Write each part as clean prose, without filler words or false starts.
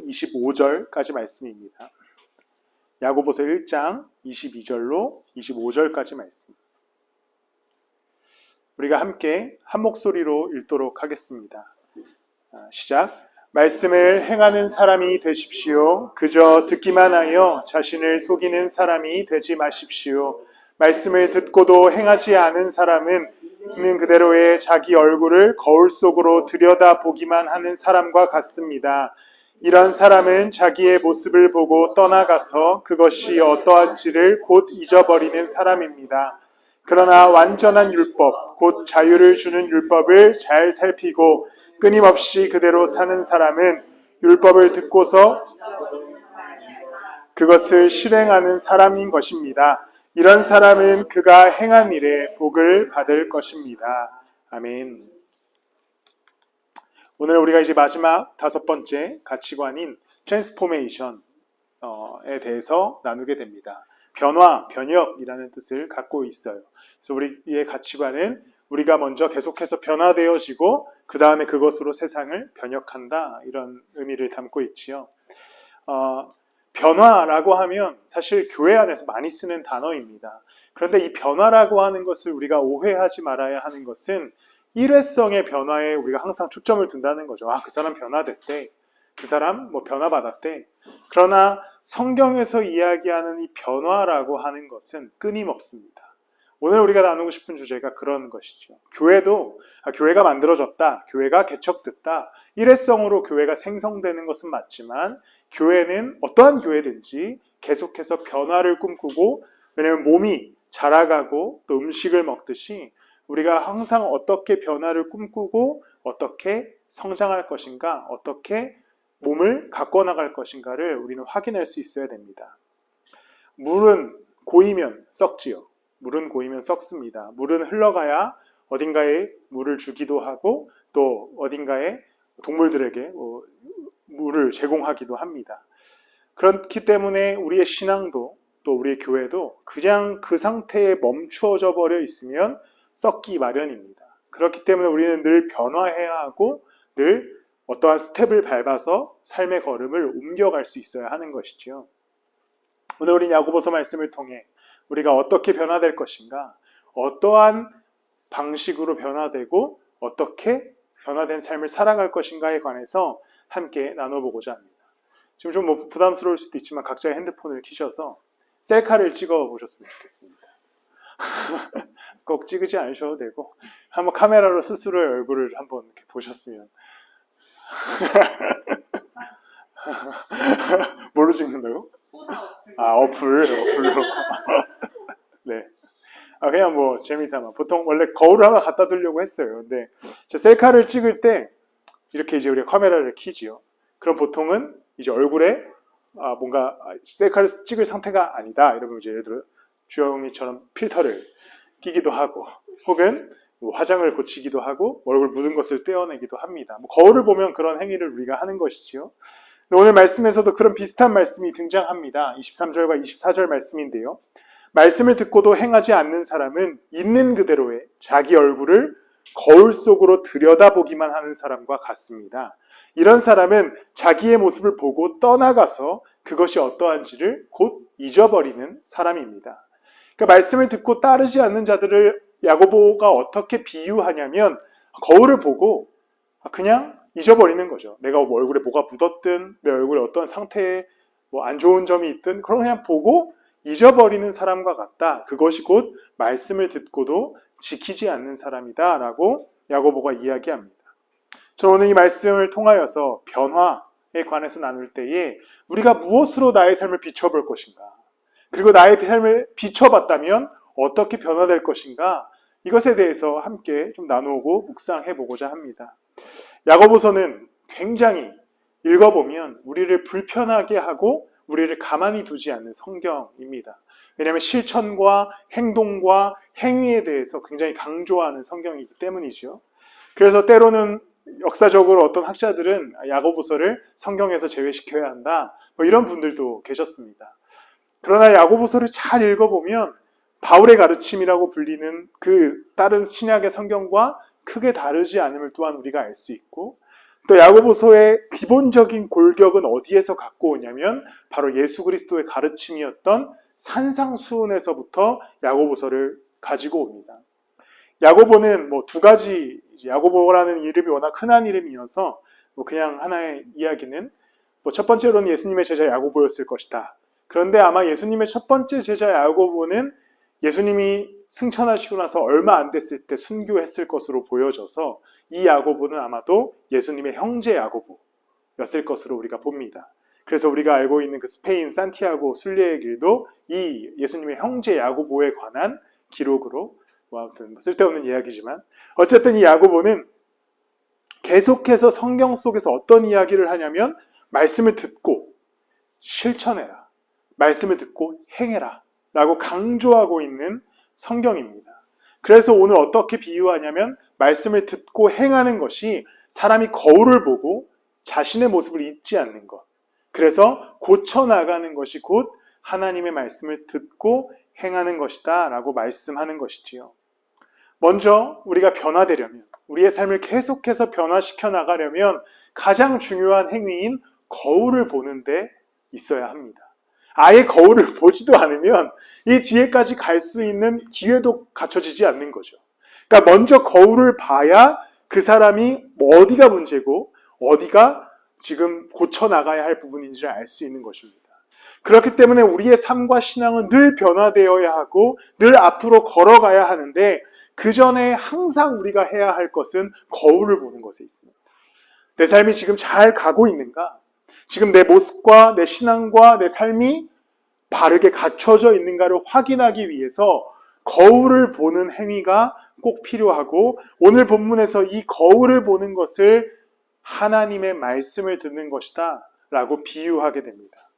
25절까지 말씀입니다. 야고보서 1장 22절로 25절까지 말씀. 우리가 함께 한 목소리로 읽도록 하겠습니다. 시작. 말씀을 행하는 사람이 되십시오. 그저 듣기만 하여 자신을 속이는 사람이 되지 마십시오. 말씀을 듣고도 행하지 않은 사람은 있는 그대로의 자기 얼굴을 거울 속으로 들여다보기만 하는 사람과 같습니다. 이런 사람은 자기의 모습을 보고 떠나가서 그것이 어떠한지를 곧 잊어버리는 사람입니다. 그러나 완전한 율법, 곧 자유를 주는 율법을 잘 살피고 끊임없이 그대로 사는 사람은 율법을 듣고서 그것을 실행하는 사람인 것입니다. 이런 사람은 그가 행한 일에 복을 받을 것입니다. 아멘. 오늘 우리가 이제 마지막 5번째 가치관인 트랜스포메이션에 대해서 나누게 됩니다. 변화, 변혁이라는 뜻을 갖고 있어요. 그래서 우리의 가치관은 우리가 먼저 계속해서 변화되어지고 그 다음에 그것으로 세상을 변혁한다, 이런 의미를 담고 있지요. 변화라고 하면 사실 교회 안에서 많이 쓰는 단어입니다. 그런데 이 변화라고 하는 것을 우리가 오해하지 말아야 하는 것은 일회성의 변화에 우리가 항상 초점을 둔다는 거죠. 그 사람 변화됐대. 그 사람 변화받았대. 그러나 성경에서 이야기하는 이 변화라고 하는 것은 끊임없습니다. 오늘 우리가 나누고 싶은 주제가 그런 것이죠. 교회도 교회가 만들어졌다, 교회가 개척됐다, 일회성으로 교회가 생성되는 것은 맞지만 교회는 어떠한 교회든지 계속해서 변화를 꿈꾸고, 왜냐하면 몸이 자라가고 또 음식을 먹듯이 우리가 항상 어떻게 변화를 꿈꾸고 어떻게 성장할 것인가, 어떻게 몸을 가꿔 나갈 것인가를 우리는 확인할 수 있어야 됩니다. 물은 고이면 썩지요. 물은 고이면 썩습니다. 물은 흘러가야 어딘가에 물을 주기도 하고 또 어딘가에 동물들에게 물을 제공하기도 합니다. 그렇기 때문에 우리의 신앙도 또 우리의 교회도 그냥 그 상태에 멈추어져 버려 있으면 썩기 마련입니다. 그렇기 때문에 우리는 늘 변화해야 하고 늘 어떠한 스텝을 밟아서 삶의 걸음을 옮겨갈 수 있어야 하는 것이지요. 오늘 우리 야고보서 말씀을 통해 우리가 어떻게 변화될 것인가, 어떠한 방식으로 변화되고 어떻게 변화된 삶을 살아갈 것인가에 관해서 함께 나눠보고자 합니다. 지금 좀 부담스러울 수도 있지만 각자의 핸드폰을 켜셔서 셀카를 찍어 보셨으면 좋겠습니다. 꼭 찍지 않으셔도 되고 한번 카메라로 스스로의 얼굴을 한번 이렇게 보셨으면. 뭘로 찍는다고? 어플로. 네. 그냥 재미삼아. 보통 원래 거울을 하나 갖다 두려고 했어요. 근데 제 셀카를 찍을 때 이렇게 이제 우리가 카메라를 켜지요. 그럼 보통은 이제 얼굴에 뭔가 셀카를 찍을 상태가 아니다, 이러면 이제 예를 들어 주영이처럼 필터를 끼기도 하고 혹은 화장을 고치기도 하고 얼굴 묻은 것을 떼어내기도 합니다. 거울을 보면 그런 행위를 우리가 하는 것이지요. 오늘 말씀에서도 그런 비슷한 말씀이 등장합니다. 23절과 24절 말씀인데요. 말씀을 듣고도 행하지 않는 사람은 있는 그대로의 자기 얼굴을 거울 속으로 들여다보기만 하는 사람과 같습니다. 이런 사람은 자기의 모습을 보고 떠나가서 그것이 어떠한지를 곧 잊어버리는 사람입니다. 그러니까 말씀을 듣고 따르지 않는 자들을 야고보가 어떻게 비유하냐면 거울을 보고 그냥 잊어버리는 거죠. 내가 얼굴에 뭐가 묻었든 내 얼굴에 어떤 상태에 안 좋은 점이 있든 그런 그냥 보고 잊어버리는 사람과 같다. 그것이 곧 말씀을 듣고도 지키지 않는 사람이다 라고 야고보가 이야기합니다. 저는 오늘 이 말씀을 통하여서 변화에 관해서 나눌 때에 우리가 무엇으로 나의 삶을 비춰볼 것인가, 그리고 나의 삶을 비춰봤다면 어떻게 변화될 것인가, 이것에 대해서 함께 좀 나누고 묵상해 보고자 합니다. 야고보서는 굉장히 읽어보면 우리를 불편하게 하고 우리를 가만히 두지 않는 성경입니다. 왜냐하면 실천과 행동과 행위에 대해서 굉장히 강조하는 성경이기 때문이죠. 그래서 때로는 역사적으로 어떤 학자들은 야고보서를 성경에서 제외시켜야 한다, 이런 분들도 계셨습니다. 그러나 야고보서를 잘 읽어보면 바울의 가르침이라고 불리는 그 다른 신약의 성경과 크게 다르지 않음을 또한 우리가 알 수 있고, 또 야고보서의 기본적인 골격은 어디에서 갖고 오냐면 바로 예수 그리스도의 가르침이었던 산상수훈에서부터 야고보서를 가지고 옵니다. 야고보는 뭐 두 가지, 야고보라는 이름이 워낙 흔한 이름이어서 뭐 그냥 하나의 이야기는 뭐 첫 번째로는 예수님의 제자 야고보였을 것이다. 그런데 아마 예수님의 첫 번째 제자 야고보는 예수님이 승천하시고 나서 얼마 안 됐을 때 순교했을 것으로 보여져서 이 야고보는 아마도 예수님의 형제 야고보였을 것으로 우리가 봅니다. 그래서 우리가 알고 있는 그 스페인 산티아고 순례의 길도 이 예수님의 형제 야고보에 관한 기록으로, 뭐 아무튼 쓸데없는 이야기지만 어쨌든 이 야고보는 계속해서 성경 속에서 어떤 이야기를 하냐면 말씀을 듣고 실천해라, 말씀을 듣고 행해라 라고 강조하고 있는 성경입니다. 그래서 오늘 어떻게 비유하냐면 말씀을 듣고 행하는 것이 사람이 거울을 보고 자신의 모습을 잊지 않는 것, 그래서 고쳐나가는 것이 곧 하나님의 말씀을 듣고 행하는 것이다 라고 말씀하는 것이지요. 먼저 우리가 변화되려면, 우리의 삶을 계속해서 변화시켜 나가려면 가장 중요한 행위인 거울을 보는 데 있어야 합니다. 아예 거울을 보지도 않으면 이 뒤에까지 갈 수 있는 기회도 갖춰지지 않는 거죠. 그러니까 먼저 거울을 봐야 그 사람이 뭐 어디가 문제고 어디가 지금 고쳐나가야 할 부분인지를 알 수 있는 것입니다. 그렇기 때문에 우리의 삶과 신앙은 늘 변화되어야 하고 늘 앞으로 걸어가야 하는데 그 전에 항상 우리가 해야 할 것은 거울을 보는 것에 있습니다. 내 삶이 지금 잘 가고 있는가? 지금 내 모습과 내 신앙과 내 삶이 바르게 갖춰져 있는가를 확인하기 위해서 거울을 보는 행위가 꼭 필요하고, 오늘 본문에서 이 거울을 보는 것을 하나님의 말씀을 듣는 것이다 라고 비유하게 됩니다.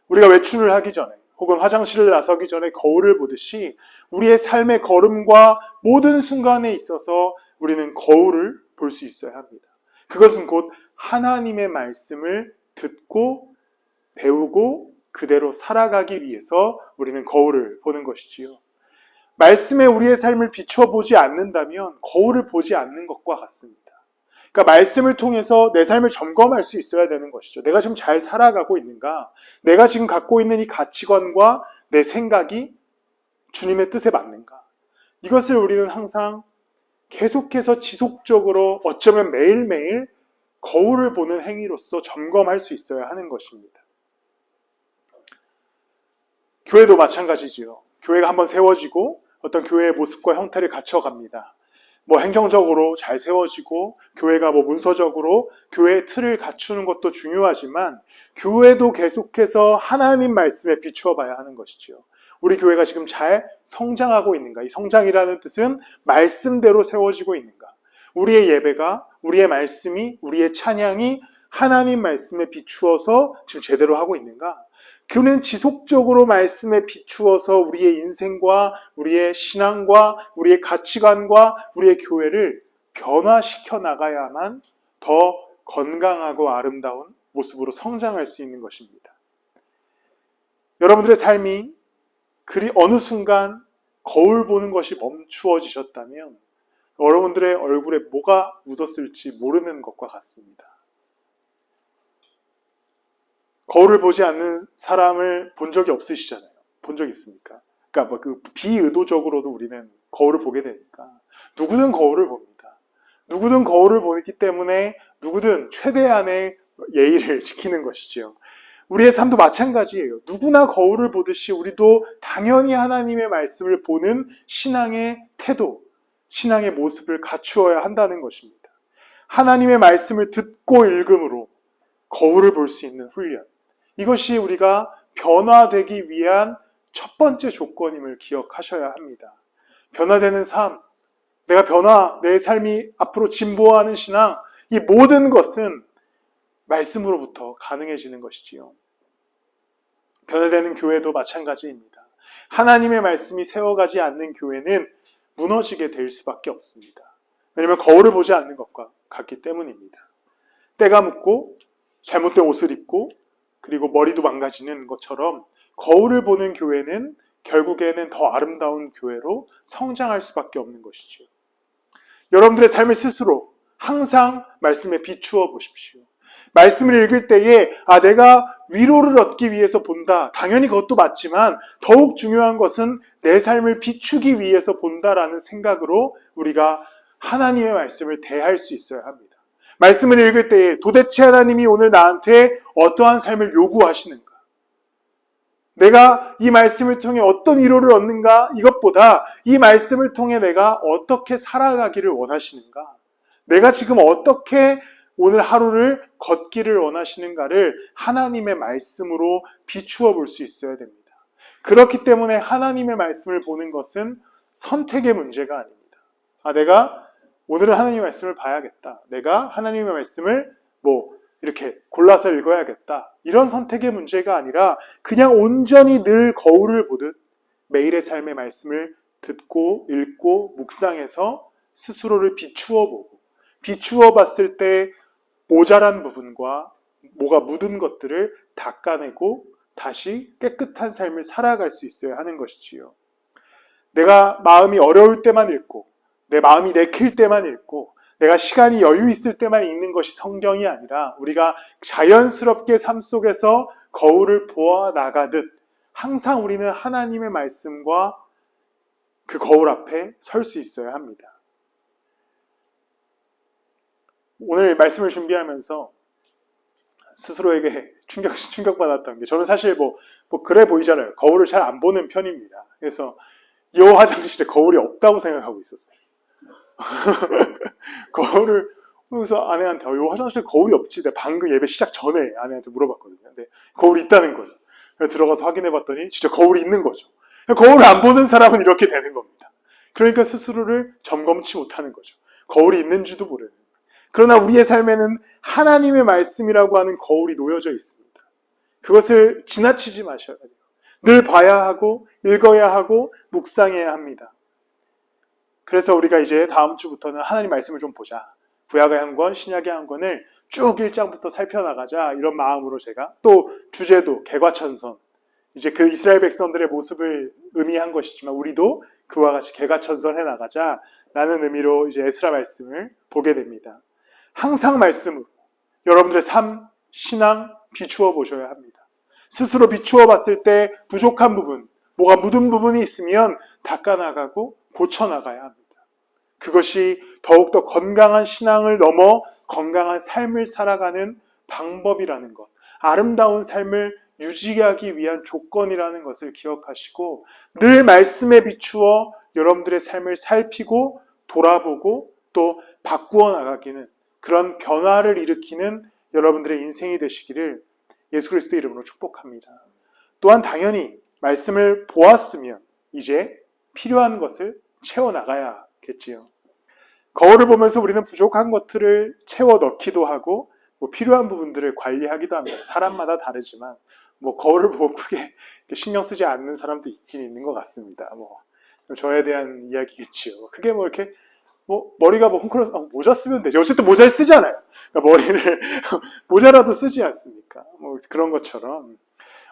우리가 외출을 하기 전에 혹은 화장실을 나서기 전에 거울을 보듯이 우리의 삶의 걸음과 모든 순간에 있어서 우리는 거울을 볼 수 있어야 합니다. 그것은 곧 하나님의 말씀을 듣고 배우고 그대로 살아가기 위해서 우리는 거울을 보는 것이지요. 말씀에 우리의 삶을 비춰보지 않는다면 거울을 보지 않는 것과 같습니다. 그러니까 말씀을 통해서 내 삶을 점검할 수 있어야 되는 것이죠. 내가 지금 잘 살아가고 있는가? 내가 지금 갖고 있는 이 가치관과 내 생각이 주님의 뜻에 맞는가? 이것을 우리는 항상 계속해서 지속적으로 어쩌면 매일매일 거울을 보는 행위로서 점검할 수 있어야 하는 것입니다. 교회도 마찬가지지요. 교회가 한번 세워지고 어떤 교회의 모습과 형태를 갖춰갑니다. 뭐 행정적으로 잘 세워지고 교회가 뭐 문서적으로 교회의 틀을 갖추는 것도 중요하지만 교회도 계속해서 하나님 말씀에 비추어 봐야 하는 것이지요. 우리 교회가 지금 잘 성장하고 있는가? 이 성장이라는 뜻은 말씀대로 세워지고 있는가? 우리의 예배가, 우리의 말씀이, 우리의 찬양이 하나님 말씀에 비추어서 지금 제대로 하고 있는가? 그는 지속적으로 말씀에 비추어서 우리의 인생과 우리의 신앙과 우리의 가치관과 우리의 교회를 변화시켜 나가야만 더 건강하고 아름다운 모습으로 성장할 수 있는 것입니다. 여러분들의 삶이 그리 어느 순간 거울 보는 것이 멈추어지셨다면 여러분들의 얼굴에 뭐가 묻었을지 모르는 것과 같습니다. 거울을 보지 않는 사람을 본 적이 없으시잖아요. 본 적 있습니까? 그러니까 그 비의도적으로도 우리는 거울을 보게 되니까 누구든 거울을 봅니다. 누구든 거울을 보기 때문에 누구든 최대한의 예의를 지키는 것이지요. 우리의 삶도 마찬가지예요. 누구나 거울을 보듯이 우리도 당연히 하나님의 말씀을 보는 신앙의 태도, 신앙의 모습을 갖추어야 한다는 것입니다. 하나님의 말씀을 듣고 읽음으로 거울을 볼 수 있는 훈련, 이것이 우리가 변화되기 위한 첫 번째 조건임을 기억하셔야 합니다. 변화되는 삶, 내 삶이 앞으로 진보하는 신앙, 이 모든 것은 말씀으로부터 가능해지는 것이지요. 변화되는 교회도 마찬가지입니다. 하나님의 말씀이 세워가지 않는 교회는 무너지게 될 수밖에 없습니다. 왜냐하면 거울을 보지 않는 것과 같기 때문입니다. 때가 묻고 잘못된 옷을 입고 그리고 머리도 망가지는 것처럼 거울을 보는 교회는 결국에는 더 아름다운 교회로 성장할 수밖에 없는 것이죠. 여러분들의 삶을 스스로 항상 말씀에 비추어 보십시오. 말씀을 읽을 때에 내가 위로를 얻기 위해서 본다. 당연히 그것도 맞지만 더욱 중요한 것은 내 삶을 비추기 위해서 본다라는 생각으로 우리가 하나님의 말씀을 대할 수 있어야 합니다. 말씀을 읽을 때에 도대체 하나님이 오늘 나한테 어떠한 삶을 요구하시는가? 내가 이 말씀을 통해 어떤 위로를 얻는가? 이것보다 이 말씀을 통해 내가 어떻게 살아가기를 원하시는가? 내가 지금 어떻게 오늘 하루를 걷기를 원하시는가를 하나님의 말씀으로 비추어 볼 수 있어야 됩니다. 그렇기 때문에 하나님의 말씀을 보는 것은 선택의 문제가 아닙니다. 내가 오늘은 하나님의 말씀을 봐야겠다. 내가 하나님의 말씀을 이렇게 골라서 읽어야겠다. 이런 선택의 문제가 아니라 그냥 온전히 늘 거울을 보듯 매일의 삶의 말씀을 듣고 읽고 묵상해서 스스로를 비추어 보고 비추어 봤을 때 모자란 부분과 뭐가 묻은 것들을 닦아내고 다시 깨끗한 삶을 살아갈 수 있어야 하는 것이지요. 내가 마음이 어려울 때만 읽고 내 마음이 내킬 때만 읽고 내가 시간이 여유 있을 때만 읽는 것이 성경이 아니라 우리가 자연스럽게 삶 속에서 거울을 보아 나가듯 항상 우리는 하나님의 말씀과 그 거울 앞에 설 수 있어야 합니다. 오늘 말씀을 준비하면서 스스로에게 충격받았던 게 저는 사실 그래 보이잖아요. 거울을 잘 안 보는 편입니다. 그래서 이 화장실에 거울이 없다고 생각하고 있었어요. 거울을 그래서 아내한테 이 화장실에 거울이 없지. 내가 방금 예배 시작 전에 아내한테 물어봤거든요. 근데 거울이 있다는 거예요. 그래서 들어가서 확인해봤더니 진짜 거울이 있는 거죠. 거울을 안 보는 사람은 이렇게 되는 겁니다. 그러니까 스스로를 점검치 못하는 거죠. 거울이 있는지도 모르는. 그러나 우리의 삶에는 하나님의 말씀이라고 하는 거울이 놓여져 있습니다. 그것을 지나치지 마셔야 돼요. 늘 봐야 하고 읽어야 하고 묵상해야 합니다. 그래서 우리가 이제 다음 주부터는 하나님 말씀을 좀 보자. 구약의 한 권, 신약의 한 권을 쭉 1장부터 살펴나가자. 이런 마음으로 제가 또 주제도 개과천선. 이제 그 이스라엘 백성들의 모습을 의미한 것이지만 우리도 그와 같이 개과천선해 나가자. 라는 의미로 이제 에스라 말씀을 보게 됩니다. 항상 말씀으로 여러분들의 삶, 신앙 비추어 보셔야 합니다. 스스로 비추어 봤을 때 부족한 부분, 뭐가 묻은 부분이 있으면 닦아나가고 고쳐나가야 합니다. 그것이 더욱더 건강한 신앙을 넘어 건강한 삶을 살아가는 방법이라는 것, 아름다운 삶을 유지하기 위한 조건이라는 것을 기억하시고 늘 말씀에 비추어 여러분들의 삶을 살피고 돌아보고 또 바꾸어 나가기는 그런 변화를 일으키는 여러분들의 인생이 되시기를 예수 그리스도의 이름으로 축복합니다. 또한 당연히 말씀을 보았으면 이제 필요한 것을 채워나가야겠지요. 거울을 보면서 우리는 부족한 것들을 채워 넣기도 하고 필요한 부분들을 관리하기도 합니다. 사람마다 다르지만 거울을 보고 크게 신경 쓰지 않는 사람도 있긴 있는 것 같습니다. 저에 대한 이야기겠지요. 그게 이렇게 머리가 헝클어서 모자 쓰면 되지. 어쨌든 모자를 쓰잖아요. 그러니까 머리를 모자라도 쓰지 않습니까? 그런 것처럼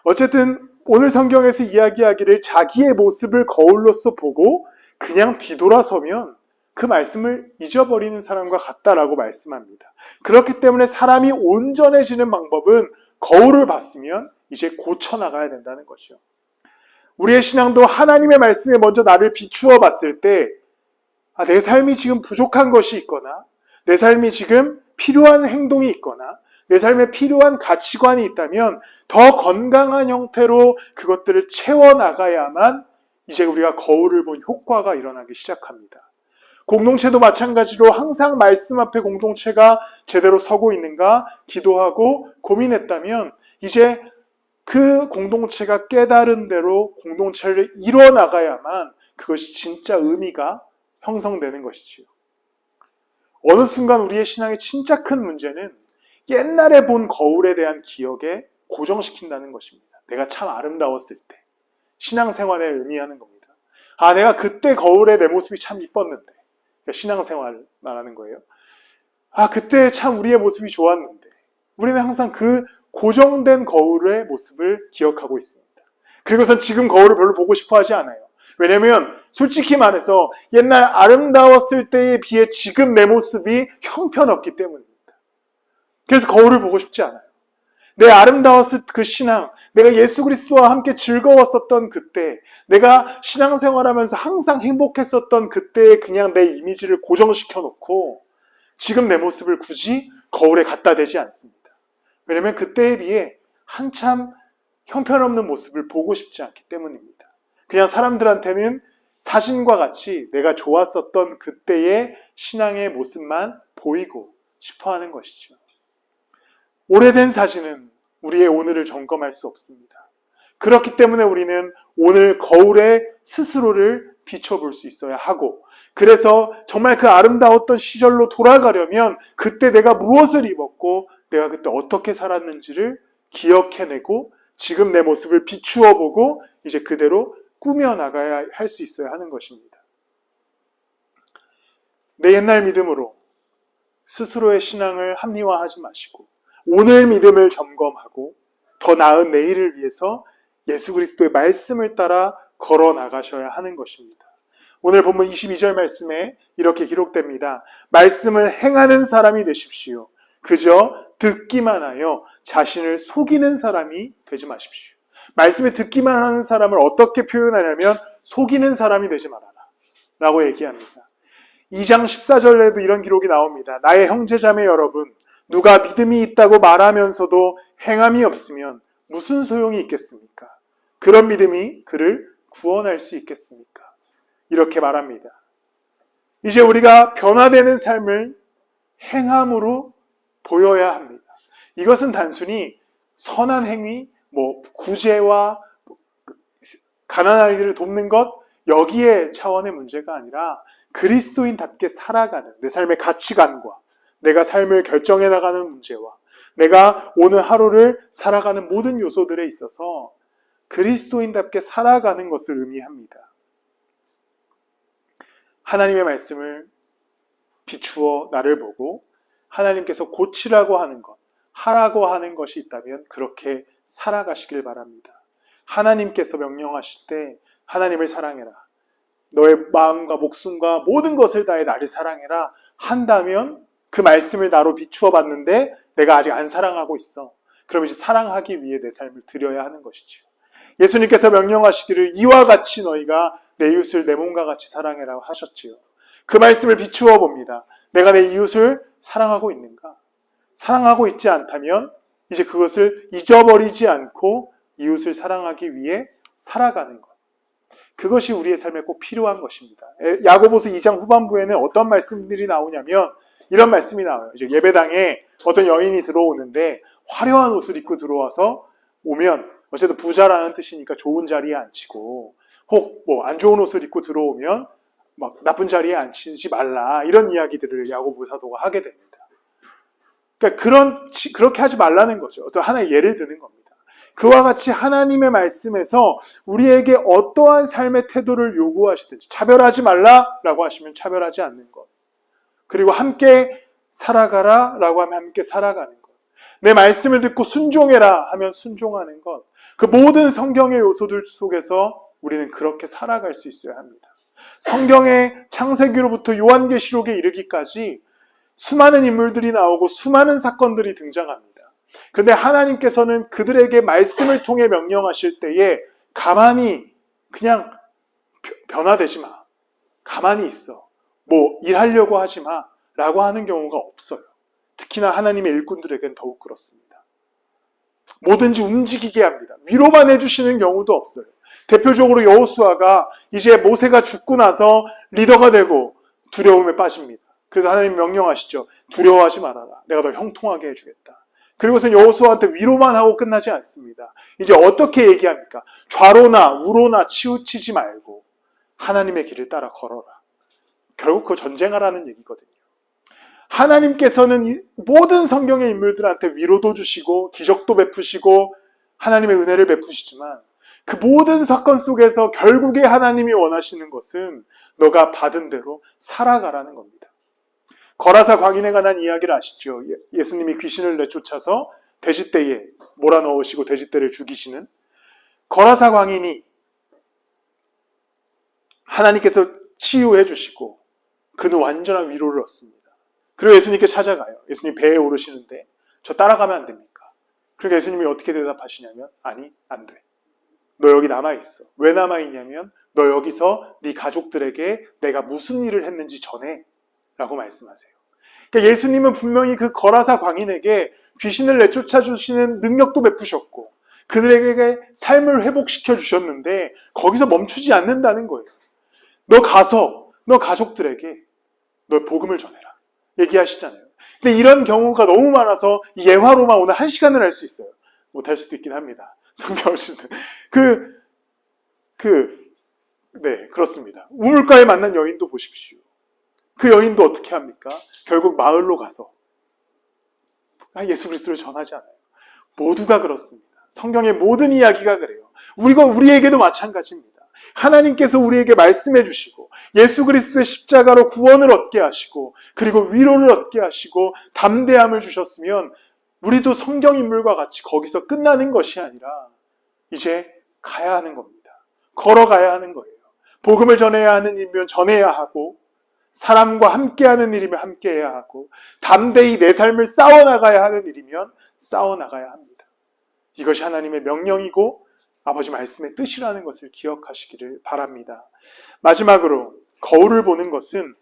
어쨌든 오늘 성경에서 이야기하기를 자기의 모습을 거울로서 보고 그냥 뒤돌아서면 그 말씀을 잊어버리는 사람과 같다라고 말씀합니다. 그렇기 때문에 사람이 온전해지는 방법은 거울을 봤으면 이제 고쳐나가야 된다는 것이요. 우리의 신앙도 하나님의 말씀에 먼저 나를 비추어 봤을 때 내 삶이 지금 부족한 것이 있거나 내 삶이 지금 필요한 행동이 있거나 내 삶에 필요한 가치관이 있다면 더 건강한 형태로 그것들을 채워나가야만 이제 우리가 거울을 본 효과가 일어나기 시작합니다. 공동체도 마찬가지로 항상 말씀 앞에 공동체가 제대로 서고 있는가 기도하고 고민했다면 이제 그 공동체가 깨달은 대로 공동체를 이뤄나가야만 그것이 진짜 의미가 형성되는 것이지요. 어느 순간 우리의 신앙의 진짜 큰 문제는 옛날에 본 거울에 대한 기억에 고정시킨다는 것입니다. 내가 참 아름다웠을 때 신앙생활에 의미하는 겁니다. 내가 그때 거울에 내 모습이 참 이뻤는데 그러니까 신앙생활 말하는 거예요. 그때 참 우리의 모습이 좋았는데 우리는 항상 그 고정된 거울의 모습을 기억하고 있습니다. 그리고선 지금 거울을 별로 보고 싶어 하지 않아요. 왜냐면 솔직히 말해서 옛날 아름다웠을 때에 비해 지금 내 모습이 형편없기 때문입니다. 그래서 거울을 보고 싶지 않아요. 내 아름다웠을 그 신앙, 내가 예수 그리스도와 함께 즐거웠었던 그때, 내가 신앙생활하면서 항상 행복했었던 그때에 그냥 내 이미지를 고정시켜 놓고 지금 내 모습을 굳이 거울에 갖다 대지 않습니다. 왜냐면 그때에 비해 한참 형편없는 모습을 보고 싶지 않기 때문입니다. 그냥 사람들한테는 사진과 같이 내가 좋았었던 그때의 신앙의 모습만 보이고 싶어 하는 것이죠. 오래된 사진은 우리의 오늘을 점검할 수 없습니다. 그렇기 때문에 우리는 오늘 거울에 스스로를 비춰볼 수 있어야 하고, 그래서 정말 그 아름다웠던 시절로 돌아가려면 그때 내가 무엇을 입었고 내가 그때 어떻게 살았는지를 기억해내고 지금 내 모습을 비추어 보고 이제 그대로 꾸며나가야 할 수 있어야 하는 것입니다. 내 옛날 믿음으로 스스로의 신앙을 합리화하지 마시고 오늘 믿음을 점검하고 더 나은 내일을 위해서 예수 그리스도의 말씀을 따라 걸어 나가셔야 하는 것입니다. 오늘 본문 22절 말씀에 이렇게 기록됩니다. 말씀을 행하는 사람이 되십시오. 그저 듣기만 하여 자신을 속이는 사람이 되지 마십시오. 말씀을 듣기만 하는 사람을 어떻게 표현하냐면 속이는 사람이 되지 말아라 라고 얘기합니다. 2장 14절에도 이런 기록이 나옵니다. 나의 형제자매 여러분, 누가 믿음이 있다고 말하면서도 행함이 없으면 무슨 소용이 있겠습니까? 그런 믿음이 그를 구원할 수 있겠습니까? 이렇게 말합니다. 이제 우리가 변화되는 삶을 행함으로 보여야 합니다. 이것은 단순히 선한 행위, 구제와 가난한 아이들을 돕는 것, 여기에 차원의 문제가 아니라 그리스도인답게 살아가는 내 삶의 가치관과 내가 삶을 결정해 나가는 문제와 내가 오늘 하루를 살아가는 모든 요소들에 있어서 그리스도인답게 살아가는 것을 의미합니다. 하나님의 말씀을 비추어 나를 보고 하나님께서 고치라고 하는 것, 하라고 하는 것이 있다면 그렇게 살아가시길 바랍니다. 하나님께서 명령하실 때 하나님을 사랑해라, 너의 마음과 목숨과 모든 것을 다해 나를 사랑해라 한다면 그 말씀을 나로 비추어 봤는데 내가 아직 안 사랑하고 있어. 그럼 이제 사랑하기 위해 내 삶을 드려야 하는 것이죠. 예수님께서 명령하시기를 이와 같이 너희가 내 이웃을 내 몸과 같이 사랑해라고 하셨지요. 그 말씀을 비추어 봅니다. 내가 내 이웃을 사랑하고 있는가? 사랑하고 있지 않다면 이제 그것을 잊어버리지 않고 이웃을 사랑하기 위해 살아가는 것. 그것이 우리의 삶에 꼭 필요한 것입니다. 야고보서 2장 후반부에는 어떤 말씀들이 나오냐면 이런 말씀이 나와요. 이제 예배당에 어떤 여인이 들어오는데 화려한 옷을 입고 들어와서 오면 어쨌든 부자라는 뜻이니까 좋은 자리에 앉히고 혹 안 좋은 옷을 입고 들어오면 막 나쁜 자리에 앉히지 말라 이런 이야기들을 야고보 사도가 하게 됩니다. 그러니까 그렇게 하지 말라는 거죠. 어떤 하나의 예를 드는 겁니다. 그와 같이 하나님의 말씀에서 우리에게 어떠한 삶의 태도를 요구하시든지 차별하지 말라라고 하시면 차별하지 않는 것. 그리고 함께 살아가라 라고 하면 함께 살아가는 것. 내 말씀을 듣고 순종해라 하면 순종하는 것. 그 모든 성경의 요소들 속에서 우리는 그렇게 살아갈 수 있어야 합니다. 성경의 창세기로부터 요한계시록에 이르기까지 수많은 인물들이 나오고 수많은 사건들이 등장합니다. 그런데 하나님께서는 그들에게 말씀을 통해 명령하실 때에 가만히 그냥 변화되지 마. 가만히 있어. 일하려고 하지 마. 라고 하는 경우가 없어요. 특히나 하나님의 일꾼들에겐 더욱 그렇습니다. 뭐든지 움직이게 합니다. 위로만 해주시는 경우도 없어요. 대표적으로 여호수아가 이제 모세가 죽고 나서 리더가 되고 두려움에 빠집니다. 그래서 하나님 명령하시죠. 두려워하지 말아라. 내가 너 형통하게 해주겠다. 그리고선 여호수아한테 위로만 하고 끝나지 않습니다. 이제 어떻게 얘기합니까? 좌로나 우로나 치우치지 말고 하나님의 길을 따라 걸어라. 결국 그 전쟁하라는 얘기거든요. 하나님께서는 모든 성경의 인물들한테 위로도 주시고 기적도 베푸시고 하나님의 은혜를 베푸시지만 그 모든 사건 속에서 결국에 하나님이 원하시는 것은 너가 받은 대로 살아가라는 겁니다. 거라사 광인에 관한 이야기를 아시죠? 예수님이 귀신을 내쫓아서 돼지떼에 몰아넣으시고 돼지떼를 죽이시는 거라사 광인이 하나님께서 치유해 주시고 그는 완전한 위로를 얻습니다. 그리고 예수님께 찾아가요. 예수님 배에 오르시는데 저 따라가면 안 됩니까? 그러니까 예수님이 어떻게 대답하시냐면 아니 안 돼. 너 여기 남아있어. 왜 남아있냐면 너 여기서 네 가족들에게 내가 무슨 일을 했는지 전해 라고 말씀하세요. 그러니까 예수님은 분명히 그 거라사 광인에게 귀신을 내쫓아 주시는 능력도 베푸셨고 그들에게 삶을 회복시켜 주셨는데 거기서 멈추지 않는다는 거예요. 너 가서 너 가족들에게 너 복음을 전해라 얘기하시잖아요. 근데 이런 경우가 너무 많아서 예화로만 오늘 1시간을 할 수 있어요. 못할 수도 있긴 합니다. 성경을 쓰는 네, 그렇습니다. 우물가에 만난 여인도 보십시오. 그 여인도 어떻게 합니까? 결국 마을로 가서 예수 그리스도를 전하지 않아요. 모두가 그렇습니다. 성경의 모든 이야기가 그래요. 우리에게도 마찬가지입니다. 하나님께서 우리에게 말씀해 주시고 예수 그리스도의 십자가로 구원을 얻게 하시고 그리고 위로를 얻게 하시고 담대함을 주셨으면 우리도 성경 인물과 같이 거기서 끝나는 것이 아니라 이제 가야 하는 겁니다. 걸어가야 하는 거예요. 복음을 전해야 하는 일이면 전해야 하고 사람과 함께하는 일이면 함께해야 하고 담대히 내 삶을 싸워나가야 하는 일이면 싸워나가야 합니다. 이것이 하나님의 명령이고 아버지 말씀의 뜻이라는 것을 기억하시기를 바랍니다. 마지막으로 거울을 보는 것은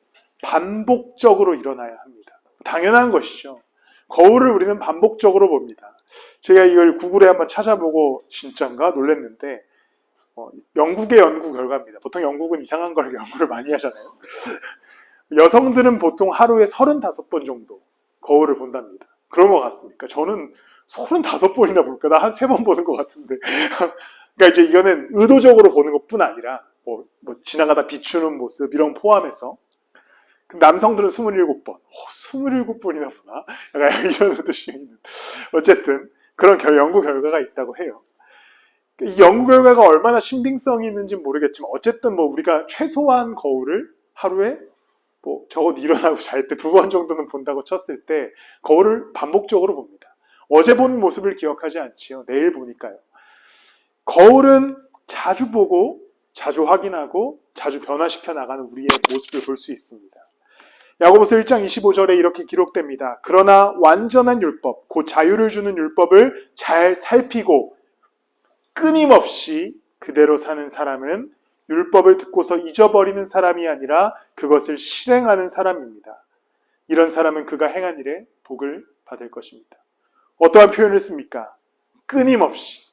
반복적으로 일어나야 합니다. 당연한 것이죠. 거울을 우리는 반복적으로 봅니다. 제가 이걸 구글에 한번 찾아보고 진짠가 놀랐는데 영국의 연구 결과입니다. 보통 영국은 이상한 걸 연구를 많이 하잖아요. 여성들은 보통 하루에 35번 정도 거울을 본답니다. 그런 것 같습니까? 저는 35번이나 볼까? 나 한 3번 보는 것 같은데. 그러니까 이제 이거는 의도적으로 보는 것뿐 아니라 뭐 지나가다 비추는 모습 이런 포함해서 남성들은 27번. 27번이나 보나? 약간 이런 뜻이 있는. 어쨌든 그런 연구 결과가 있다고 해요. 이 연구 결과가 얼마나 신빙성이 있는지 모르겠지만 어쨌든 뭐 우리가 최소한 거울을 하루에 적어도 일어나고 잘 때 2번 정도는 본다고 쳤을 때 거울을 반복적으로 봅니다. 어제 본 모습을 기억하지 않지요. 내일 보니까요. 거울은 자주 보고 자주 확인하고 자주 변화시켜 나가는 우리의 모습을 볼 수 있습니다. 야고보서 1장 25절에 이렇게 기록됩니다. 그러나 완전한 율법, 곧 자유를 주는 율법을 잘 살피고 끊임없이 그대로 사는 사람은 율법을 듣고서 잊어버리는 사람이 아니라 그것을 실행하는 사람입니다. 이런 사람은 그가 행한 일에 복을 받을 것입니다. 어떠한 표현을 씁니까? 끊임없이.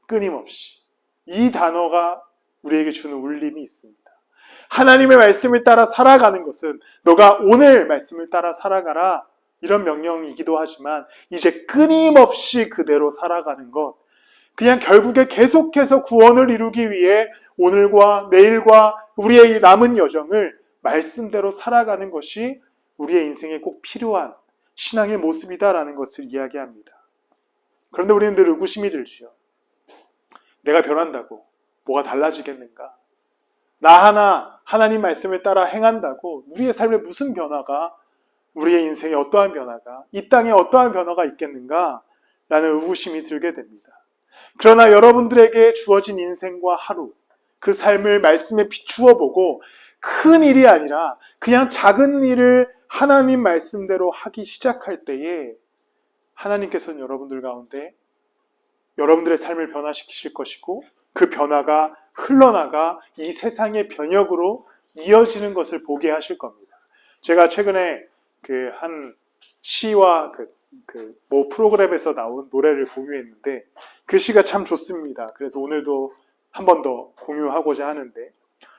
끊임없이. 이 단어가 우리에게 주는 울림이 있습니다. 하나님의 말씀을 따라 살아가는 것은 너가 오늘 말씀을 따라 살아가라 이런 명령이기도 하지만 이제 끊임없이 그대로 살아가는 것, 그냥 결국에 계속해서 구원을 이루기 위해 오늘과 내일과 우리의 남은 여정을 말씀대로 살아가는 것이 우리의 인생에 꼭 필요한 신앙의 모습이다라는 것을 이야기합니다. 그런데 우리는 늘 의구심이 들죠. 내가 변한다고 뭐가 달라지겠는가? 나 하나 하나님 말씀을 따라 행한다고 우리의 삶에 무슨 변화가, 우리의 인생에 어떠한 변화가, 이 땅에 어떠한 변화가 있겠는가? 라는 의구심이 들게 됩니다. 그러나 여러분들에게 주어진 인생과 하루, 그 삶을 말씀에 비추어 보고 큰 일이 아니라 그냥 작은 일을 하나님 말씀대로 하기 시작할 때에 하나님께서는 여러분들 가운데 여러분들의 삶을 변화시키실 것이고 그 변화가 흘러나가 이 세상의 변혁으로 이어지는 것을 보게 하실 겁니다. 제가 최근에 한 시와 모 프로그램에서 나온 노래를 공유했는데 그 시가 참 좋습니다. 그래서 오늘도 한 번 더 공유하고자 하는데,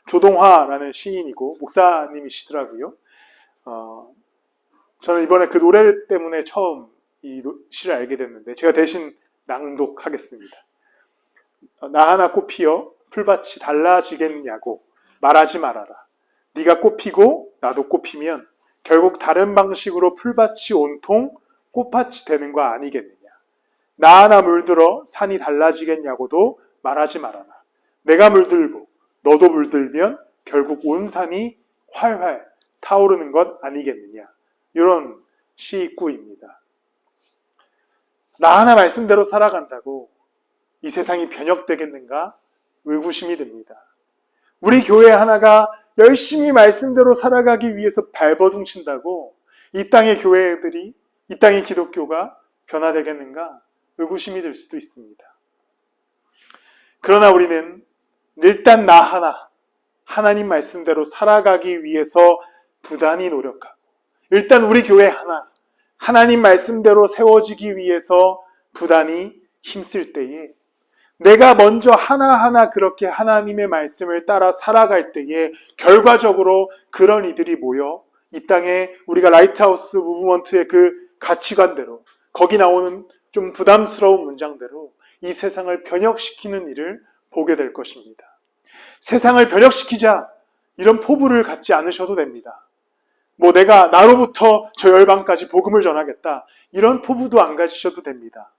조동화라는 시인이고 목사님이시더라고요. 저는 이번에 그 노래 때문에 처음 이 시를 알게 됐는데 제가 대신 낭독하겠습니다. 나 하나 꽃 피어 풀밭이 달라지겠냐고 말하지 말아라. 네가 꽃 피고 나도 꽃 피면 결국 다른 방식으로 풀밭이 온통 꽃밭이 되는 거 아니겠느냐. 나 하나 물들어 산이 달라지겠냐고도 말하지 말아라. 내가 물들고 너도 물들면 결국 온 산이 활활 타오르는 것 아니겠느냐. 이런 시구입니다. 나 하나 말씀대로 살아간다고 이 세상이 변혁되겠는가? 의구심이 듭니다. 우리 교회 하나가 열심히 말씀대로 살아가기 위해서 발버둥 친다고 이 땅의 교회들이, 이 땅의 기독교가 변화되겠는가 의구심이 들 수도 있습니다. 그러나 우리는 일단 나 하나, 하나님 말씀대로 살아가기 위해서 부단히 노력하고, 일단 우리 교회 하나, 하나님 말씀대로 세워지기 위해서 부단히 힘쓸 때에, 내가 먼저 하나하나 그렇게 하나님의 말씀을 따라 살아갈 때에 결과적으로 그런 이들이 모여 이 땅에 우리가 라이트하우스 무브먼트의 그 가치관대로, 거기 나오는 좀 부담스러운 문장대로 이 세상을 변혁시키는 일을 보게 될 것입니다. 세상을 변혁시키자 이런 포부를 갖지 않으셔도 됩니다. 내가 나로부터 저 열방까지 복음을 전하겠다 이런 포부도 안 가지셔도 됩니다.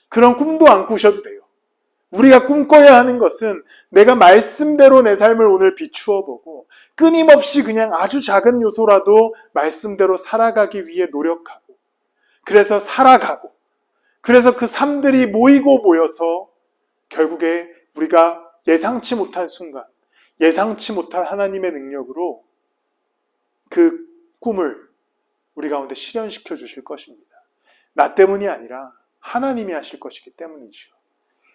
그런 꿈도 안 꾸셔도 돼요. 우리가 꿈꿔야 하는 것은 내가 말씀대로 내 삶을 오늘 비추어 보고 끊임없이 그냥 아주 작은 요소라도 말씀대로 살아가기 위해 노력하고, 그래서 살아가고, 그래서 그 삶들이 모이고 모여서 결국에 우리가 예상치 못한 순간, 예상치 못한 하나님의 능력으로 그 꿈을 우리 가운데 실현시켜 주실 것입니다. 나 때문이 아니라 하나님이 하실 것이기 때문이죠.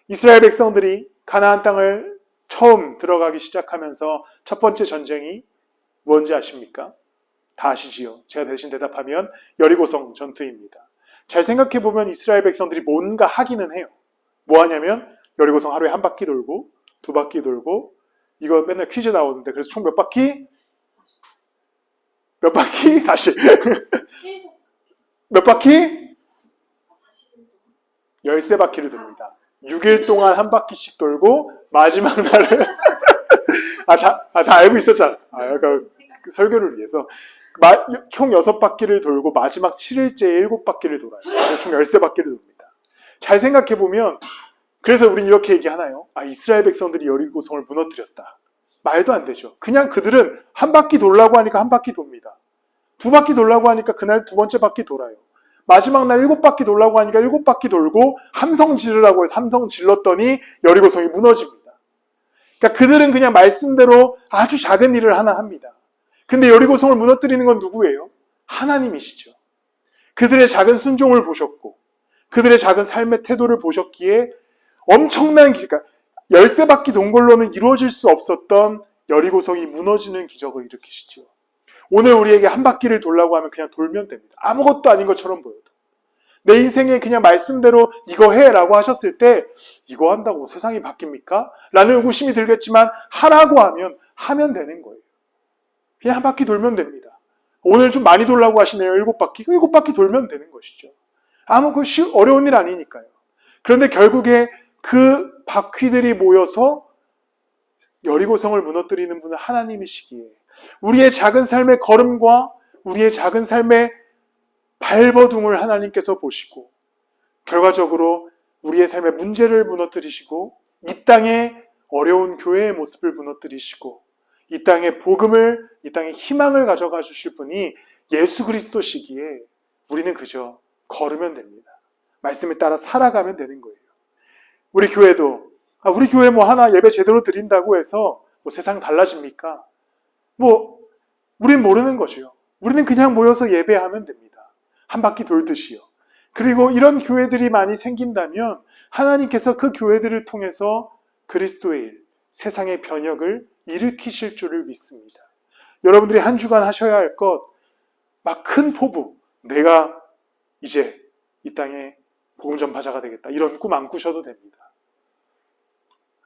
이스라엘 백성들이 가나안 땅을 처음 들어가기 시작하면서 첫 번째 전쟁이 뭔지 아십니까? 다 아시지요? 제가 대신 대답하면 여리고성 전투입니다. 잘 생각해보면 이스라엘 백성들이 뭔가 하기는 해요. 뭐 하냐면 여리고성 하루에 한 바퀴 돌고 두 바퀴 돌고, 이거 맨날 퀴즈 나오는데 그래서 총 몇 바퀴? 몇 바퀴? 다시 몇 바퀴? 13바퀴를 돕니다. 6일 동안 한 바퀴씩 돌고 마지막 날은 다 알고 있었잖아. 그러니까 그 설교를 위해서 총 6바퀴를 돌고 마지막 7일째 7바퀴를 돌아요. 그래서 총 13바퀴를 돕니다. 잘 생각해보면, 그래서 우린 이렇게 얘기하나요? 이스라엘 백성들이 여리고성을 무너뜨렸다. 말도 안 되죠. 그냥 그들은 한 바퀴 돌라고 하니까 한 바퀴 돕니다. 두 바퀴 돌라고 하니까 그날 두 번째 바퀴 돌아요. 마지막 날 7바퀴 돌라고 하니까 7바퀴 돌고 함성 지르라고 해서 함성 질렀더니 여리고성이 무너집니다. 그러니까 그들은 그냥 말씀대로 아주 작은 일을 하나 합니다. 근데 여리고성을 무너뜨리는 건 누구예요? 하나님이시죠. 그들의 작은 순종을 보셨고 그들의 작은 삶의 태도를 보셨기에 엄청난, 그러니까 13바퀴 돈 걸로는 이루어질 수 없었던 여리고성이 무너지는 기적을 일으키시죠. 오늘 우리에게 한 바퀴를 돌라고 하면 그냥 돌면 됩니다. 아무것도 아닌 것처럼 보여도. 내 인생에 그냥 말씀대로 이거 해라고 하셨을 때 이거 한다고 세상이 바뀝니까? 라는 의구심이 들겠지만 하라고 하면 되는 거예요. 그냥 한 바퀴 돌면 됩니다. 오늘 좀 많이 돌라고 하시네요. 7바퀴. 7바퀴 돌면 되는 것이죠. 어려운 일 아니니까요. 그런데 결국에 그 바퀴들이 모여서 여리고성을 무너뜨리는 분은 하나님이시기에 우리의 작은 삶의 걸음과 우리의 작은 삶의 발버둥을 하나님께서 보시고 결과적으로 우리의 삶의 문제를 무너뜨리시고 이 땅의 어려운 교회의 모습을 무너뜨리시고 이 땅의 복음을, 이 땅의 희망을 가져가 주실 분이 예수 그리스도시기에 우리는 그저 걸으면 됩니다. 말씀에 따라 살아가면 되는 거예요. 우리 교회도 우리 교회 하나 예배 제대로 드린다고 해서 세상 달라집니까? 우린 모르는 것이요. 우리는 그냥 모여서 예배하면 됩니다. 한 바퀴 돌듯이요. 그리고 이런 교회들이 많이 생긴다면 하나님께서 그 교회들을 통해서 그리스도의 일, 세상의 변혁을 일으키실 줄을 믿습니다. 여러분들이 한 주간 하셔야 할 것, 큰 포부, 내가 이제 이 땅에 복음 전파자가 되겠다. 이런 꿈 안 꾸셔도 됩니다.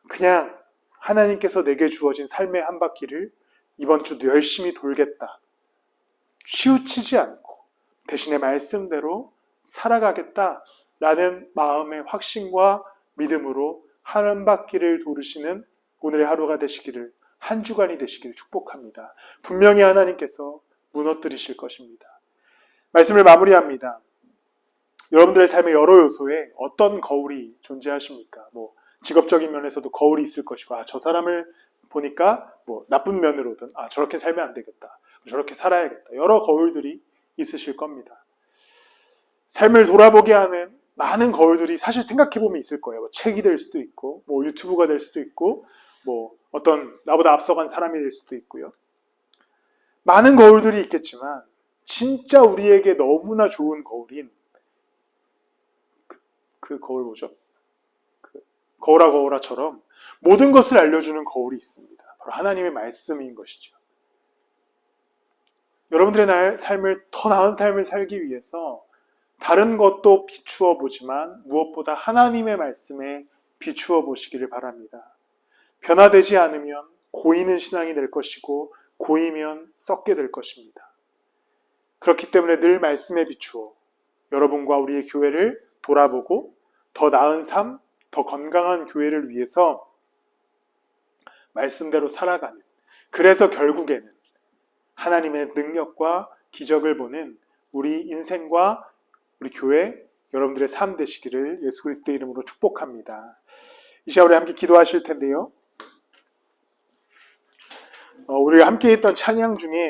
그냥 하나님께서 내게 주어진 삶의 한 바퀴를 이번 주도 열심히 돌겠다. 치우치지 않고 대신에 말씀대로 살아가겠다라는 마음의 확신과 믿음으로 한 바퀴를 돌으시는 오늘의 하루가 되시기를, 한 주간이 되시기를 축복합니다. 분명히 하나님께서 무너뜨리실 것입니다. 말씀을 마무리합니다. 여러분들의 삶의 여러 요소에 어떤 거울이 존재하십니까? 직업적인 면에서도 거울이 있을 것이고, 저 사람을 보니까 나쁜 면으로든 저렇게 살면 안 되겠다, 저렇게 살아야겠다, 여러 거울들이 있으실 겁니다. 삶을 돌아보게 하는 많은 거울들이 사실 생각해보면 있을 거예요. 책이 될 수도 있고 유튜브가 될 수도 있고 뭐 어떤 나보다 앞서간 사람이 될 수도 있고요. 많은 거울들이 있겠지만 진짜 우리에게 너무나 좋은 거울인 그 거울 뭐죠? 거울아 거울아처럼 모든 것을 알려주는 거울이 있습니다. 바로 하나님의 말씀인 것이죠. 여러분들의 삶을 더 나은 삶을 살기 위해서 다른 것도 비추어 보지만 무엇보다 하나님의 말씀에 비추어 보시기를 바랍니다. 변화되지 않으면 고이는 신앙이 될 것이고 고이면 썩게 될 것입니다. 그렇기 때문에 늘 말씀에 비추어 여러분과 우리의 교회를 돌아보고 더 나은 삶, 더 건강한 교회를 위해서 말씀대로 살아가는, 그래서 결국에는 하나님의 능력과 기적을 보는 우리 인생과 우리 교회, 여러분들의 삶 되시기를 예수 그리스도의 이름으로 축복합니다. 이 시간 우리 함께 기도하실 텐데요. 우리가 함께 했던 찬양 중에